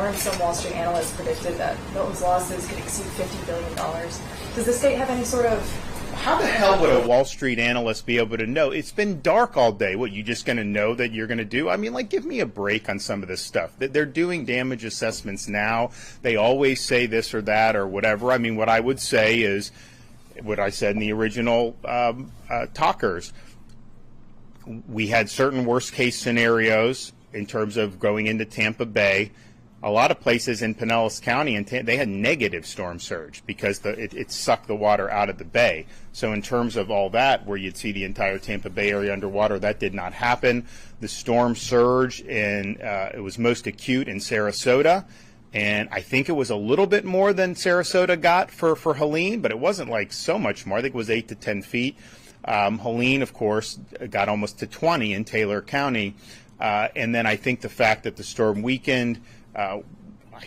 more, and some Wall Street analysts predicted that Milton's losses could exceed $50 billion. Does the state have any sort of... How the hell would a Wall Street analyst be able to know? It's been dark all day. What, you just going to know that you're going to do? I mean, like, give me a break on some of this stuff. They're doing damage assessments now. They always say this or that or whatever. I mean, what I would say is what I said in the original talkers. We had certain worst case scenarios in terms of going into Tampa Bay. A lot of places in Pinellas County, and they had negative storm surge because it sucked the water out of the bay. So in terms of all that, where you'd see the entire Tampa Bay area underwater, that did not happen. The storm surge, it was most acute in Sarasota. And I think it was a little bit more than Sarasota got for Helene, but it wasn't like so much more. I think it was 8 to 10 feet. Helene, of course, got almost to 20 in Taylor County. And then I think the fact that the storm weakened, I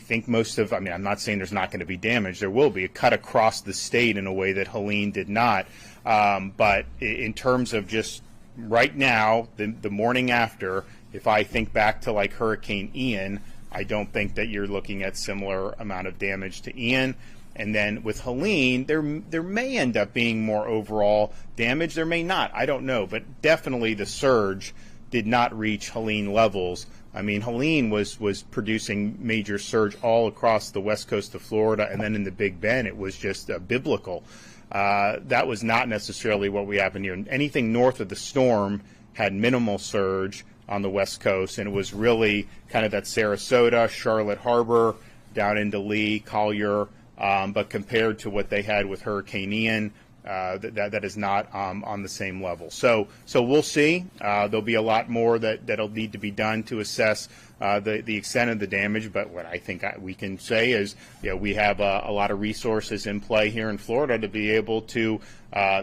think I'm not saying there's not going to be damage. There will be. It cut across the state in a way that Helene did not. But in terms of just right now, the morning after, if I think back to like Hurricane Ian, I don't think that you're looking at similar amount of damage to Ian. And then with Helene, there may end up being more overall damage. There may not. I don't know. But definitely the surge did not reach Helene levels. I mean, Helene was producing major surge all across the west coast of Florida, and then in the Big Bend, it was just biblical. That was not necessarily what we happened here. Anything north of the storm had minimal surge on the west coast, and it was really kind of that Sarasota, Charlotte Harbor, down into Lee, Collier, but compared to what they had with Hurricane Ian, that is not on the same level. So we'll see. There'll be a lot more that'll need to be done to assess the extent of the damage. But what I think we can say is, we have a lot of resources in play here in Florida to be able to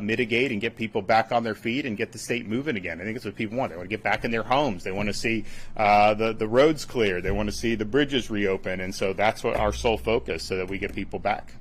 mitigate and get people back on their feet and get the state moving again. I think that's what people want. They want to get back in their homes. They want to see the roads clear. They want to see the bridges reopen. And so that's what our sole focus, so that we get people back.